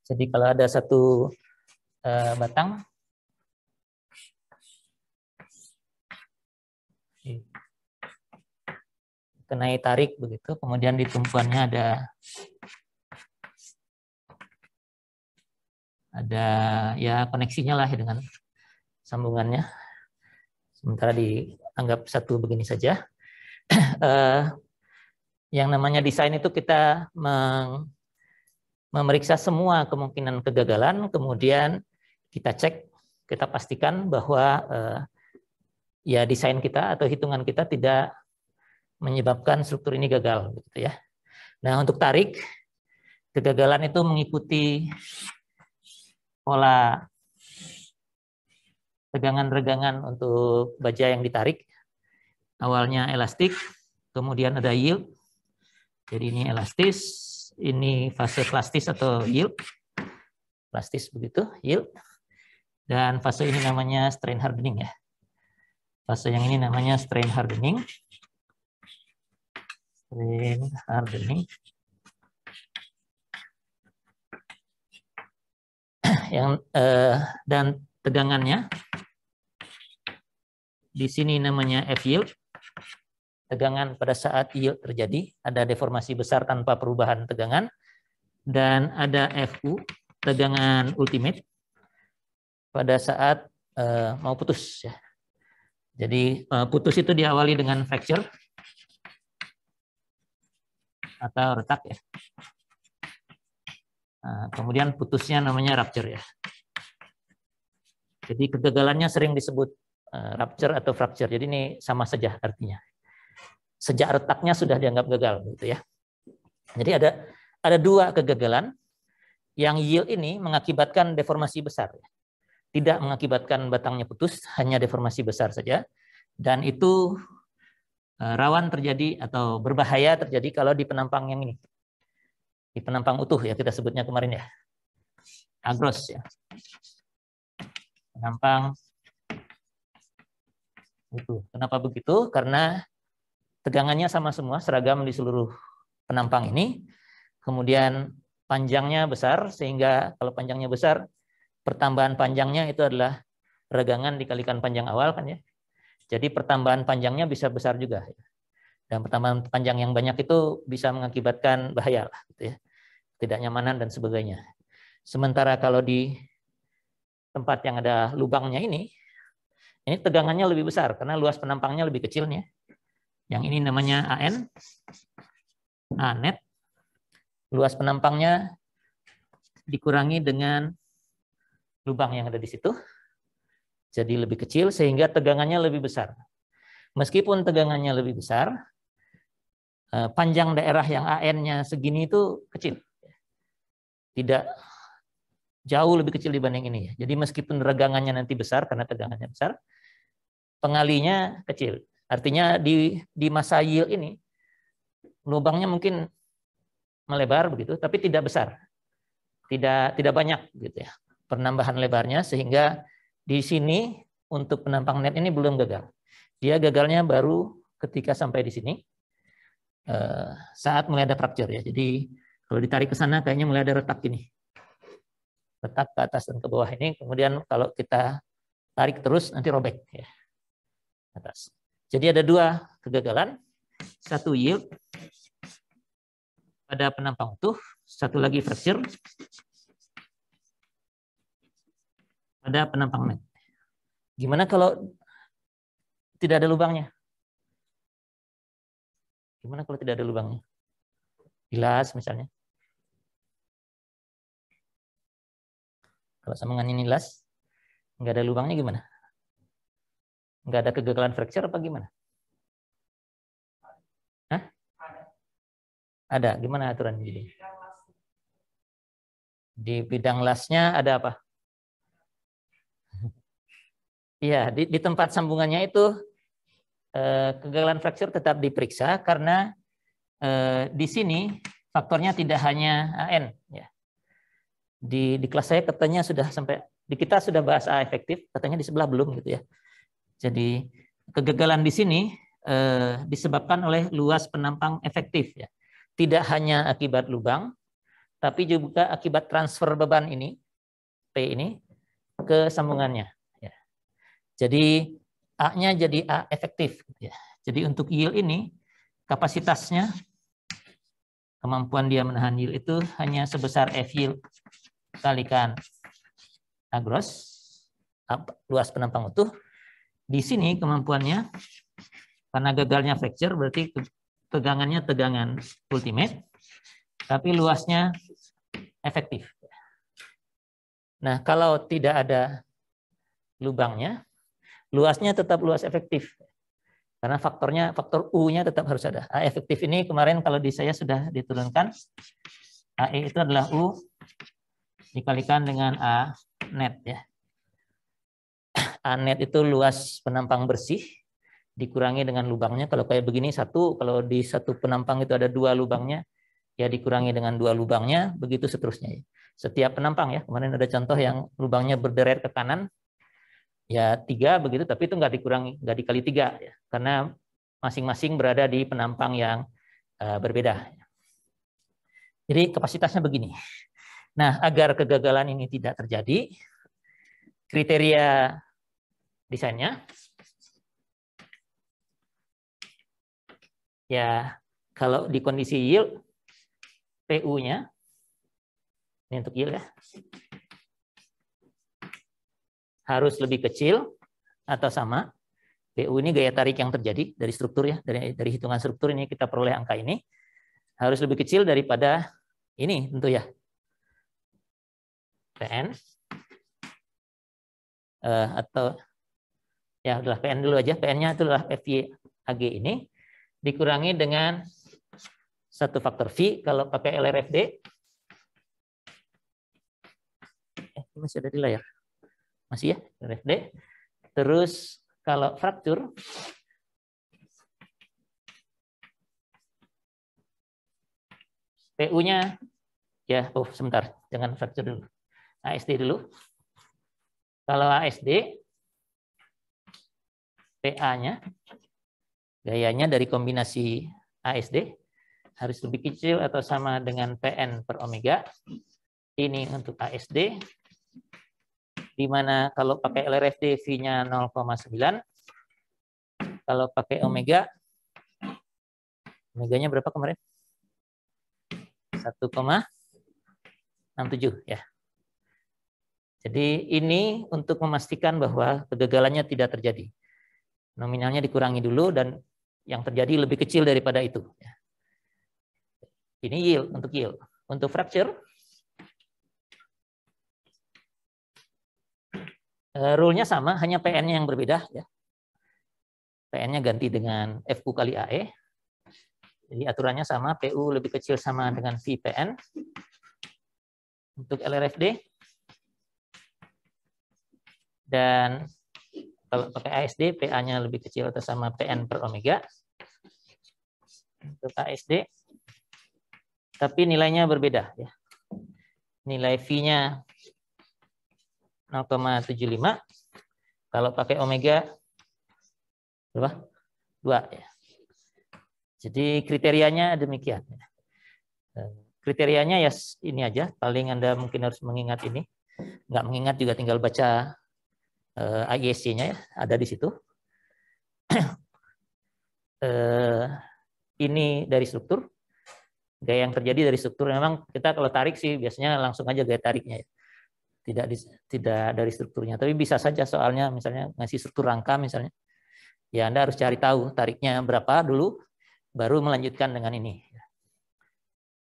Jadi kalau ada satu batang, kenai tarik begitu, kemudian di tumpuannya ada ya koneksinya lah dengan sambungannya. Sementara dianggap satu begini saja. Yang namanya desain itu kita memeriksa semua kemungkinan kegagalan, kemudian kita cek, kita pastikan bahwa ya desain kita atau hitungan kita tidak menyebabkan struktur ini gagal, gitu ya. Nah, untuk tarik, kegagalan itu mengikuti pola tegangan-regangan untuk baja yang ditarik. Awalnya elastik, kemudian ada yield. Jadi ini elastis, ini fase plastis atau yield. Plastis begitu, yield. Dan fase ini namanya strain hardening ya. Fase yang ini namanya strain hardening. Strain hardening. Yang dan tegangannya di sini namanya F yield. Tegangan pada saat yield terjadi, ada deformasi besar tanpa perubahan tegangan, dan ada FU, tegangan ultimate pada saat mau putus ya. Jadi putus itu diawali dengan fracture atau retak ya. Nah, kemudian putusnya namanya rupture ya. Jadi kegagalannya sering disebut rupture atau fracture. Jadi ini sama saja artinya. Sejak retaknya sudah dianggap gagal, gitu ya. Jadi ada dua kegagalan. Yang yield ini mengakibatkan deformasi besar, tidak mengakibatkan batangnya putus, hanya deformasi besar saja. Dan itu rawan terjadi atau berbahaya terjadi kalau di penampang yang ini, di penampang utuh ya, kita sebutnya kemarin ya, agros ya, penampang utuh. Kenapa begitu? Karena tegangannya sama semua, seragam di seluruh penampang ini. Kemudian panjangnya besar, sehingga kalau panjangnya besar, pertambahan panjangnya itu adalah regangan dikalikan panjang awal kan ya. Jadi pertambahan panjangnya bisa besar juga. Dan pertambahan panjang yang banyak itu bisa mengakibatkan bahaya lah, gitu ya. Ketidaknyamanan dan sebagainya. Sementara kalau di tempat yang ada lubangnya ini tegangannya lebih besar karena luas penampangnya lebih kecilnya. Yang ini namanya AN, A net. Luas penampangnya dikurangi dengan lubang yang ada di situ. Jadi lebih kecil sehingga tegangannya lebih besar. Meskipun tegangannya lebih besar, panjang daerah yang AN-nya segini itu kecil. Tidak jauh lebih kecil dibanding ini. Jadi meskipun regangannya nanti besar karena tegangannya besar, pengalinya kecil. Artinya di masa yield ini lubangnya mungkin melebar begitu, tapi tidak besar, tidak banyak gitu ya penambahan lebarnya, sehingga di sini untuk penampang net ini belum gagal. Dia gagalnya baru ketika sampai di sini saat mulai ada fracture ya. Jadi kalau ditarik ke sana kayaknya mulai ada retak ini, retak ke atas dan ke bawah ini. Kemudian kalau kita tarik terus nanti robek ya atas. Jadi ada dua kegagalan, satu yield pada penampang utuh, satu lagi fracture pada penampang net. Gimana kalau tidak ada lubangnya? Gimana kalau tidak ada lubangnya? Bilas misalnya. Kalau sambungan ini las, nggak ada lubangnya gimana? Nggak ada kegagalan fracture apa gimana? Hah? Ada. Gimana aturan jadi? Di bidang lasnya ada apa? Iya, di tempat sambungannya itu kegagalan fracture tetap diperiksa karena di sini faktornya tidak hanya AN. Ya. Di kelas saya katanya sudah sampai, di kita sudah bahas A efektif, katanya di sebelah belum gitu ya. Jadi kegagalan di sini disebabkan oleh luas penampang efektif ya. Tidak hanya akibat lubang, tapi juga akibat transfer beban ini, P ini, ke sambungannya. Ya. Jadi A-nya jadi A efektif. Ya. Jadi untuk yield ini, kapasitasnya, kemampuan dia menahan yield itu hanya sebesar F yield kalikan A gross, luas penampang utuh. Di sini kemampuannya, karena gagalnya fracture, berarti tegangannya tegangan ultimate, tapi luasnya efektif. Nah, kalau tidak ada lubangnya, luasnya tetap luas efektif. Karena faktor U-nya tetap harus ada. A efektif ini kemarin kalau di saya sudah diturunkan. AE itu adalah U dikalikan dengan A net. Ya. A net itu luas penampang bersih, dikurangi dengan lubangnya. Kalau kayak begini satu, kalau di satu penampang itu ada 2 lubangnya, ya dikurangi dengan 2 lubangnya, begitu seterusnya. Setiap penampang ya, kemarin ada contoh yang lubangnya berderet ke kanan, ya 3 begitu, tapi itu nggak dikurangi, nggak dikali 3 ya, karena masing-masing berada di penampang yang berbeda. Jadi kapasitasnya begini. Nah, agar kegagalan ini tidak terjadi, kriteria desainnya ya kalau di kondisi yield, PU-nya ini untuk yield ya, harus lebih kecil atau sama. PU ini gaya tarik yang terjadi dari struktur ya, dari hitungan struktur ini kita peroleh angka ini, harus lebih kecil daripada ini tentu ya. PN atau ya adalah PN dulu aja, PN-nya itu adalah FY AG ini dikurangi dengan satu faktor V kalau pakai LRFD. Masih ada di layar. Masih ya, LRFD. Terus kalau fraktur PU-nya ya, sebentar, jangan fraktur dulu. ASD dulu. Kalau ASD PA-nya gayanya dari kombinasi ASD harus lebih kecil atau sama dengan PN per omega. Ini untuk ASD, di mana kalau pakai LRFD V-nya 0,9. Kalau pakai omega, omeganya berapa kemarin? 1,67 ya. Jadi ini untuk memastikan bahwa kegagalannya tidak terjadi. Nominalnya dikurangi dulu dan yang terjadi lebih kecil daripada itu. Ini yield, untuk yield. Untuk fracture, rule-nya sama, hanya PN-nya yang berbeda. Ya. PN-nya ganti dengan FU kali AE. Jadi aturannya sama, PU lebih kecil sama dengan VPN. Untuk LRFD. Dan kalau pakai ASD, PA-nya lebih kecil atau sama PN per omega. Untuk ASD. Tapi nilainya berbeda. Ya. Nilai V-nya 0,75. Kalau pakai omega, berapa? 2. Ya. Jadi kriterianya demikian. Kriterianya ya ini aja. Paling Anda mungkin harus mengingat ini. Nggak mengingat juga tinggal baca IEC-nya ya, ada di situ. Ini dari struktur. Gaya yang terjadi dari struktur. Memang kita kalau tarik sih biasanya langsung aja gaya tariknya. Ya. Tidak dari strukturnya. Tapi bisa saja soalnya misalnya ngasih struktur rangka misalnya. Ya Anda harus cari tahu tariknya berapa dulu, baru melanjutkan dengan ini.